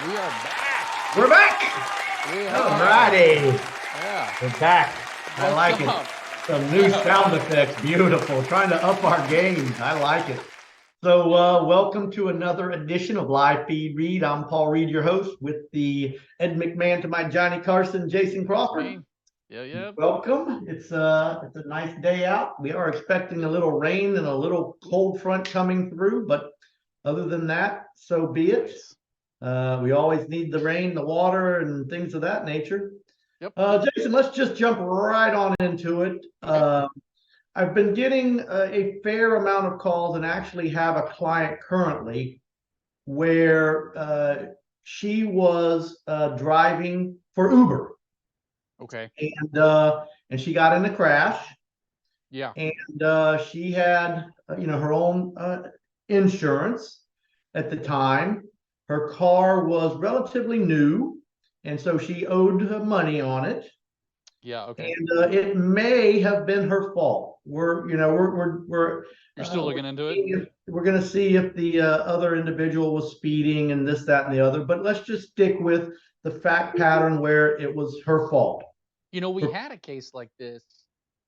We are back. We're back. We All are. righty. Yeah. We're back. I like What's up? it. Some new sound effects. Beautiful. Trying to up our game. I like it. So welcome to another edition of Live Feed Read. I'm Paul Reed, your host, with the Ed McMahon to my Johnny Carson, Jason Crawford. Me. Yeah. Welcome. It's a nice day out. We are expecting a little rain and a little cold front coming through, but other than that, so be it. We always need the rain, the water, and things of that nature. Yep. Jason, let's just jump right on into it. Okay. I've been getting a fair amount of calls and actually have a client currently where she was driving for Uber. Okay. And she got in a crash. Yeah. And she had her own insurance at the time. Her car was relatively new, and so she owed her money on it. Yeah. Okay. And it may have been her fault. We're You're still looking into it? We're going to see if the other individual was speeding and this, that, and the other. But let's just stick with the fact pattern where it was her fault. We had a case like this.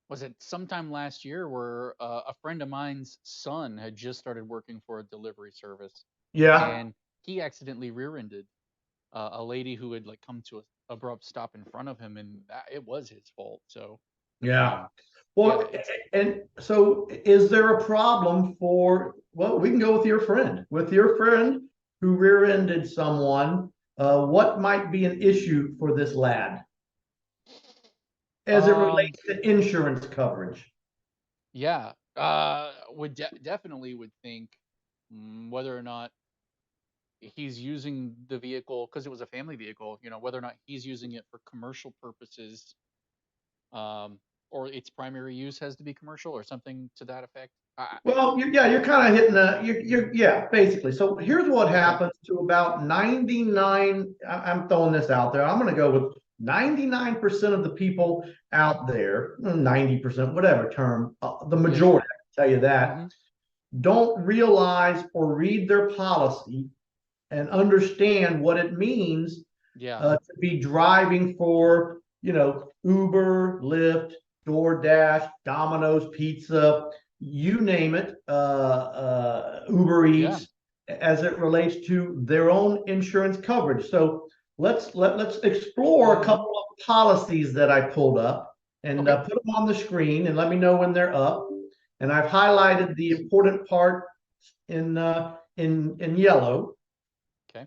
Was it sometime last year where a friend of mine's son had just started working for a delivery service? Yeah. And he accidentally rear-ended a lady who had come to an abrupt stop in front of him, and it was his fault. So yeah. Well, yeah. And so is there a problem we can go with your friend. With your friend who rear-ended someone, what might be an issue for this lad as it relates to insurance coverage? Yeah. Definitely would think whether or not he's using the vehicle, because it was a family vehicle, whether or not he's using it for commercial purposes, or its primary use has to be commercial or something to that effect. Well, you're kind of hitting basically. So here's what happens to about 99. I'm throwing this out there. I'm going to go with 99% of the people out there, 90%, whatever term, the majority, I can tell you that, don't realize or read their policy and understand what it means to be driving for, Uber, Lyft, DoorDash, Domino's Pizza, you name it, Uber Eats, as it relates to their own insurance coverage. So let's explore a couple of policies that I pulled up and put them on the screen and let me know when they're up. And I've highlighted the important part in yellow. Okay.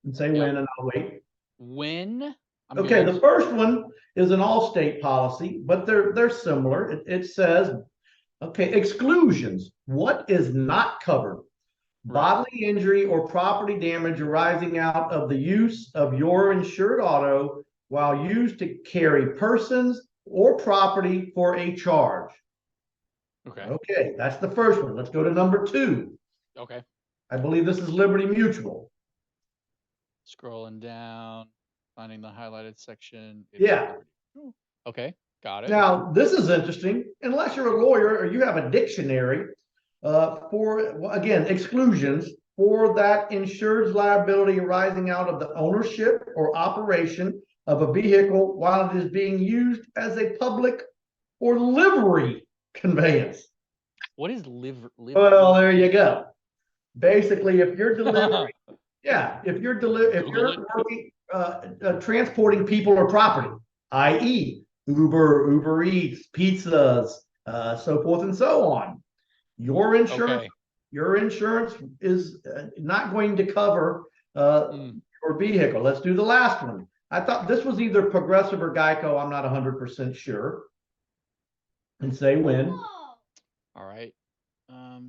And say when, and I'll wait. When? Okay, the first one is an Allstate policy, but they're similar. It says, exclusions. What is not covered? Bodily injury or property damage arising out of the use of your insured auto while used to carry persons or property for a charge. Okay, that's the first one. Let's go to number 2. Okay. I believe this is Liberty Mutual. Scrolling down, finding the highlighted section. Yeah. Okay, got it. Now, this is interesting. Unless you're a lawyer or you have a dictionary for, again, exclusions for that insured's liability arising out of the ownership or operation of a vehicle while it is being used as a public or livery conveyance. What is livery? Well, there you go. Basically, if you're delivering, if you're working, transporting people or property, i.e., Uber Eats, pizzas, so forth and so on, your insurance is not going to cover your vehicle. Let's do the last one. I thought this was either Progressive or Geico. I'm not 100% sure. And say when. All right.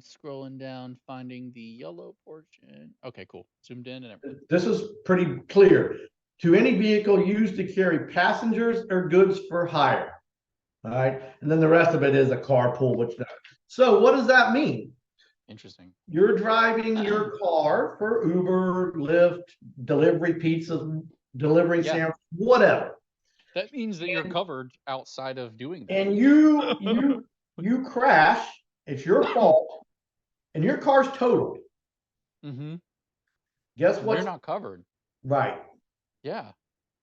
Scrolling down, finding the yellow portion. Okay, cool. Zoomed in and everything. This is pretty clear. To any vehicle used to carry passengers or goods for hire. All right. And then the rest of it is a carpool. So what does that mean? Interesting. You're driving your car for Uber, Lyft, delivery pizzas, delivering sandwiches, whatever. That means that you're covered outside of doing that. And you crash. It's your fault. And your car's totaled. Guess They're what's not covered. right? Yeah.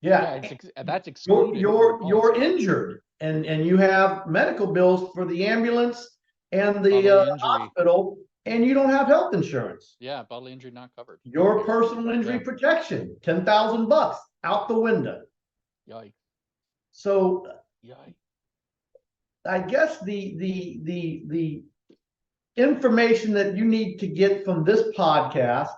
Yeah, Yeah, that's excluded from the you're policy. injured and you have medical bills for the ambulance and the Bodily injury. hospital, and you don't have health insurance. Yeah, bodily injury not covered. Your personal injury Yeah. protection, $10,000 out the window. Yikes. So Yikes. I guess the information that you need to get from this podcast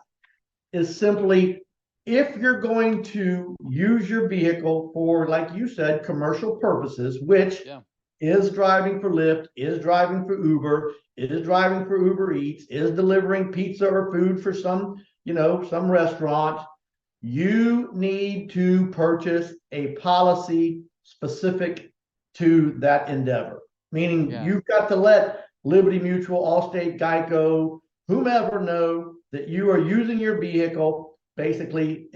is simply, if you're going to use your vehicle for, like you said, commercial purposes, which Yeah. is driving for Lyft, is driving for Uber, is driving for Uber Eats, is delivering pizza or food for some, some restaurant, you need to purchase a policy specific to that endeavor. Meaning Yeah. you've got to let Liberty Mutual, Allstate, Geico, whomever know that you are using your vehicle basically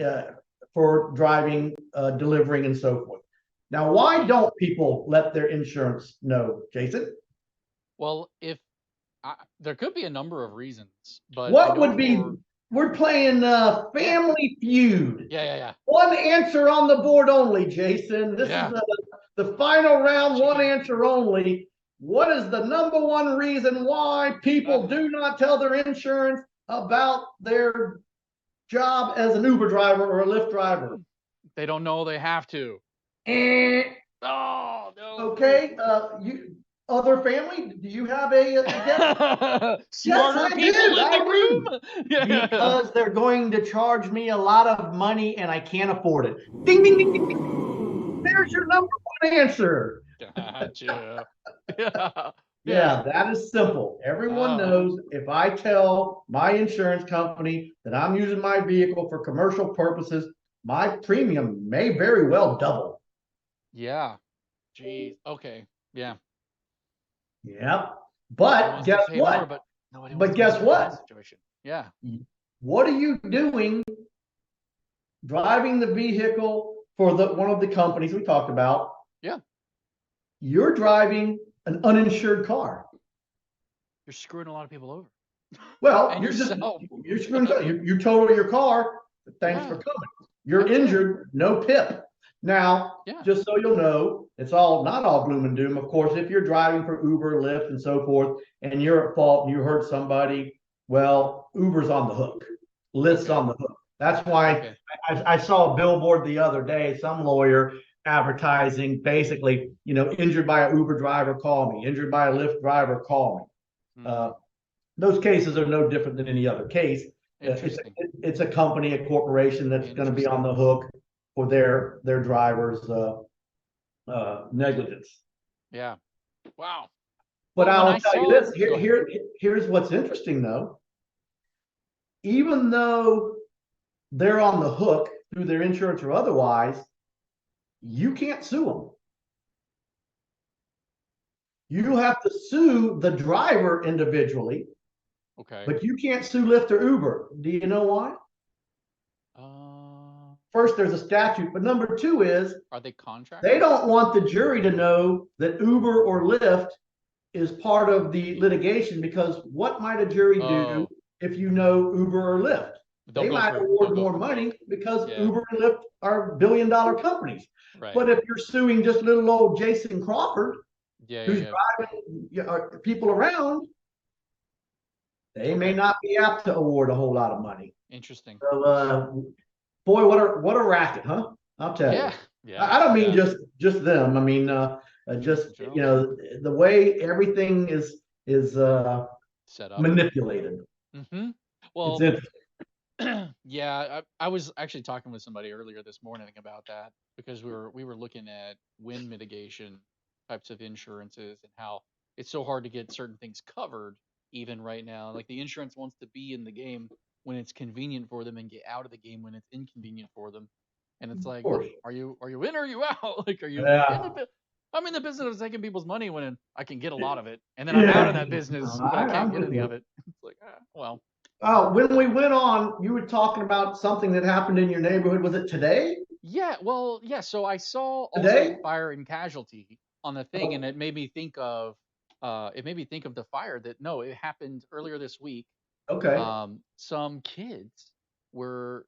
for driving, delivering, and so forth. Now, why don't people let their insurance know, Jason? Well, if there could be a number of reasons, but I What know would be, for we're playing yeah, Family Feud. yeah. One answer on the board only, Jason. This is Yeah. the final round, one Chicken. answer only. What is the number one reason why people do not tell their insurance about their job as an Uber driver or a Lyft driver? They don't know they have to. Eh, Oh no. okay. Other family, do you have a guess? Yes, Smarter I people do. in I the do. room. Yeah. Because they're going to charge me a lot of money and I can't afford it. Ding, ding, ding, ding, ding. There's your number one answer. Gotcha. Yeah. Yeah. Yeah, that is simple. Everyone Oh. knows if I tell my insurance company that I'm using my vehicle for commercial purposes, my premium may very well double. Yeah. Jeez. Okay. Yeah. Yep. Nobody But wants to guess pay more, what? but nobody wants But to be guess stuck in that what? situation. Yeah. What are you doing driving the vehicle for the one of the companies we talked about? Yeah. You're driving an uninsured car. You're screwing a lot of people over. Well, And you're yourself. screwing. You total your car. Thanks for Yeah. coming. You're That's it. injured. No PIP. Now, Yeah. just so you'll know, it's all not all gloom and doom. Of course, if you're driving for Uber, Lyft, and so forth, and you're at fault and you hurt somebody, well, Uber's on the hook. Lyft's Okay. on the hook. That's why Okay. I saw a billboard the other day, some lawyer advertising basically, injured by an Uber driver, call me. Injured by a Lyft driver, call me. Those cases are no different than any other case. Interesting. It's a company, a corporation that's going to be on the hook for their drivers' negligence. Yeah. Wow. But Well, when I'll I tell you saw, this. go ahead. Here's what's interesting, though. Even though they're on the hook through their insurance or otherwise, you can't sue them. You have to sue the driver individually, Okay. but you can't sue Lyft or Uber. Do you know why? First, there's a statute, but number two is Are they contractors? they don't want the jury to know that Uber or Lyft is part of the litigation, because what might a jury do if you know Uber or Lyft? They might award more money because Uber and Lyft are billion-dollar companies. Right. But if you're suing just little old Jason Crawford, who's driving people around, they may not be apt to award a whole lot of money. Interesting. So, boy, what a racket, huh? I'll tell you. Yeah. I don't mean just them. I mean, just the way everything is set up, manipulated. Well, it's interesting. Yeah, I was actually talking with somebody earlier this morning about that, because we were looking at wind mitigation types of insurances and how it's so hard to get certain things covered even right now. Like the insurance wants to be in the game when it's convenient for them and get out of the game when it's inconvenient for them. And it's like, are you in or are you out? Like, are you I'm in the business of taking people's money when I can get a lot of it, and then I'm out of that business when I can't get any of it. It's like, well. When we went on, you were talking about something that happened in your neighborhood. Was it today? Yeah, well, yeah. So I saw today? Also fire and casualty on the thing, and it made me think of the fire that it happened earlier this week. Okay. Some kids were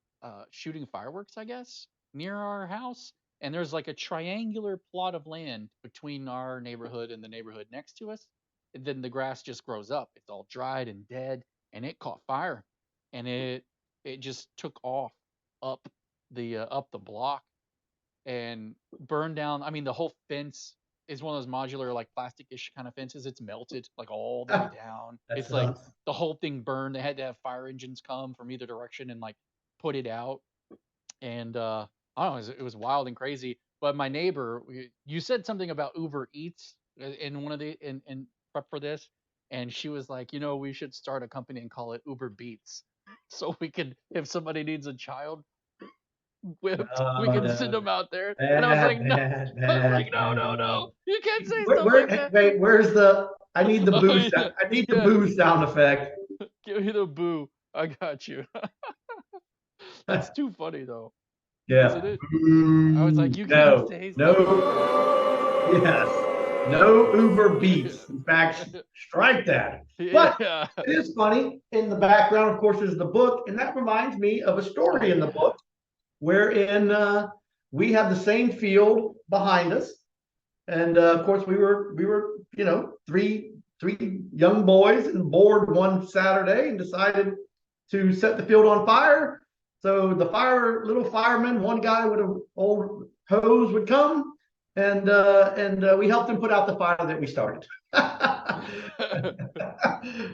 shooting fireworks, I guess, near our house. And there's like a triangular plot of land between our neighborhood and the neighborhood next to us. And then the grass just grows up. It's all dried and dead, and it caught fire, and it just took off up up the block and burned down. I mean, the whole fence is one of those modular, like plastic-ish kind of fences. It's melted like all the way down. That It's like sucks. the whole thing burned. They had to have fire engines come from either direction and like put it out. And I don't know, it was wild and crazy. But my neighbor, you said something about Uber Eats in one of the in prep for this, and she was like, we should start a company and call it Uber Beats, so we could, if somebody needs a child whipped, we Oh can send no. them out there. And I was like, Bad, no, bad, I was like, bad, no, no, bad. no, you can't say stuff like that. Wait, where's the? I need the Oh boost. yeah, I need the yeah. boo sound effect. Give me the boo. I got you. That's too funny though, isn't Yeah. it? I was Boo. like, you can't No. say stuff like that. No. Yes. No Uber beats. In fact, strike that. But Yeah. it is funny. In the background, of course, is the book, and that reminds me of a Oh story in the yeah. book wherein we had the same field behind us, and of course we were three young boys and bored one Saturday and decided to set the field on fire. So the little firemen, one guy with an old hose would come, and we helped him put out the fire that we started.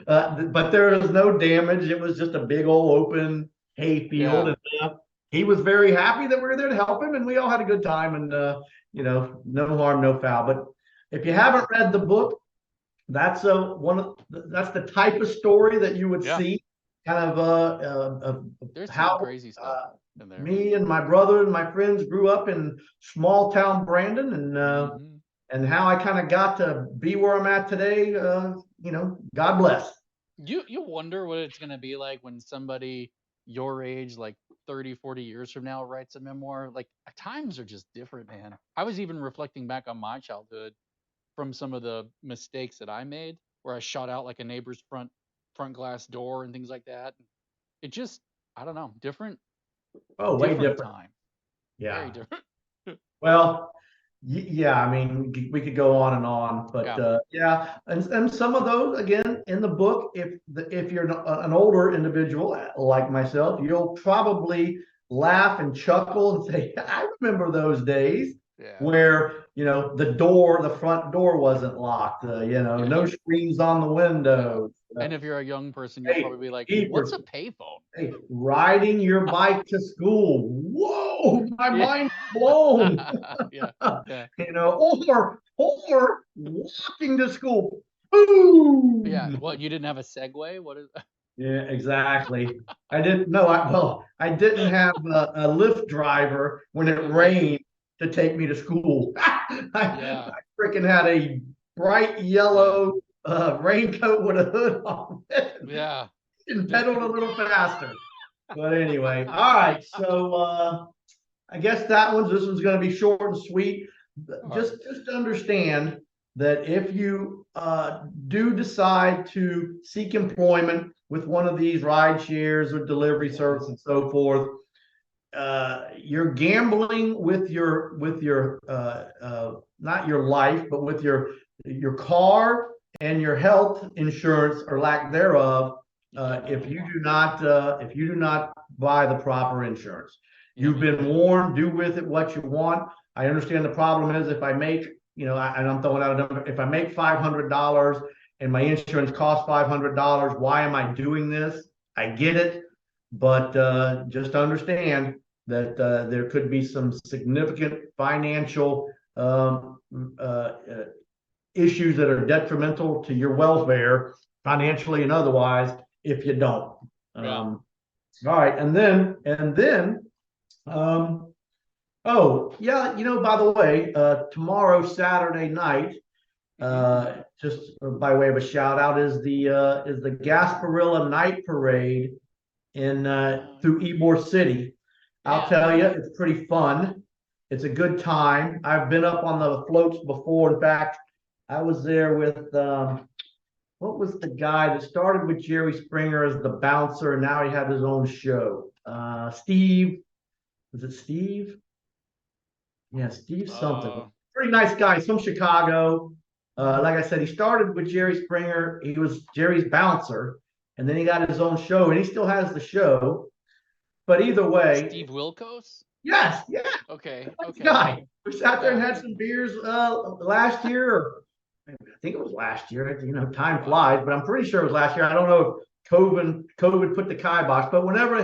But there was no damage. It was just a big old open hay field, Yeah. and he was very happy that we were there to help him, and we all had a good time. And no harm, no foul. But if you haven't read the book, that's that's the type of story that you would Yeah. see, kind of There's some how crazy stuff in there. me and my brother and my friends grew up in small town Brandon, Hmm. and how I kind of got to be where I'm at today. God bless. You wonder what it's gonna be like when somebody your age, like 30, 40 years from now, writes a memoir. Like times are just different, man. I was even reflecting back on my childhood from some of the mistakes that I made, where I shot out like a neighbor's front glass door and things like that. It just, I don't know, Oh, way different different. time, very Yeah. different. Well, yeah, I mean, we could go on and on, but Yeah. yeah, and some of those again in the book, if you're an older individual like myself, you'll probably laugh and chuckle and say, "I remember those days Yeah. where the front door wasn't locked, Yeah. no screens on the Yeah. windows." And if you're a young person, you'll Hey, probably be like, "What's keepers. a payphone?" Hey, riding your bike to school. Whoa, my Yeah. mind's blown. Yeah. Yeah. Or walking to school. Yeah. Boom. What, you didn't have a Segway? What is Yeah, exactly. I didn't know. I didn't have a Lyft driver when it rained to take me to school. I Yeah. freaking had a bright Yeah. yellow raincoat with a hood on it Yeah. and pedaled a little faster. But anyway, all right. So I guess this one's going to be short and sweet. All right. Just understand that if you do decide to seek employment with one of these ride shares or delivery Yeah. service and so forth, you're gambling with your not your life, but with your car and your health insurance or lack thereof. Yep. If you do not buy the proper insurance, Yep. you've been warned. Do with it what you want. I understand the problem is if I make, and I'm throwing out a number, if I make $500 and my insurance costs $500, why am I doing this? I get it, but just understand that there could be some significant financial issues that are detrimental to your welfare, financially and otherwise, if you don't. Yeah. All right, and then, oh yeah, by the way, tomorrow Saturday night, Hmm. just by way of a shout out, is the Gasparilla Night Parade in through Ybor City. I'll Yeah. tell you, it's pretty fun. It's a good time. I've been up on the floats before. In fact, I was there with what was the guy that started with Jerry Springer as the bouncer, and now he had his own show. Steve. Was it Steve? Yeah, Steve something. Uh, Pretty nice guy. He's from Chicago. Like I said, he started with Jerry Springer. He was Jerry's bouncer, and then he got his own show, and he still has the show. But either way, Steve Wilkos? yes, yeah, Okay, nice okay. guy. We sat there and Yeah. had some beers last year. Or I think it was last year. You know, time Wow. flies, but I'm pretty sure it was last year. I don't know if COVID put the kibosh, but whenever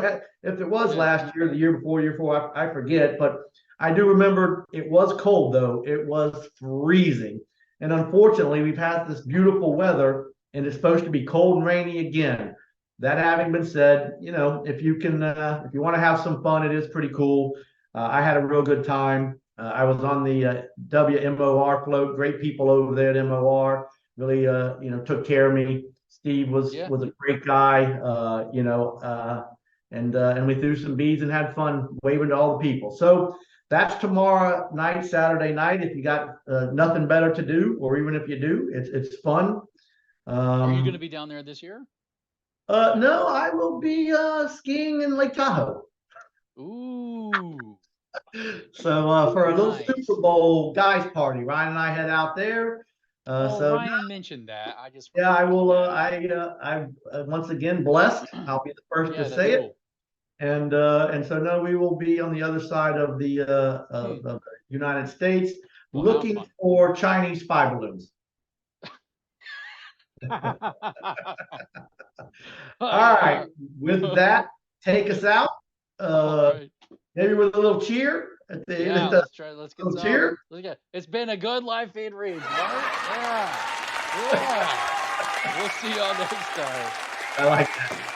if it was last year, the year before, I forget. But I do remember it was cold though. It was freezing, and unfortunately, we've had this beautiful weather, and it's supposed to be cold and rainy again. That having been said, you know, if you want to have some fun, it is pretty cool. I had a real good time. I was on the WMOR float. Great people over there at MOR. Really, took care of me. Steve was Yeah. a great guy. And we threw some beads and had fun waving to all the people. So that's tomorrow night, Saturday night. If you got nothing better to do, or even if you do, it's fun. Are you going to be down there this year? No, I will be skiing in Lake Tahoe. Ooh. So for a little Nice. Super Bowl guys party, Ryan and I head out there. So Ryan mentioned that. I just yeah, I will. that. I'm once again blessed. I'll be the first Yeah, to that's say it. cool. And so no, we will be on the other side of the United States, Well, how looking fun. for Chinese spy balloons. All right, with that, take us out. All right. Maybe with a little cheer at the end. Yeah, let's try. Let's get little some. cheer. It's been a good live feed reads, Mark. Yeah. We'll see y'all next time. I like that.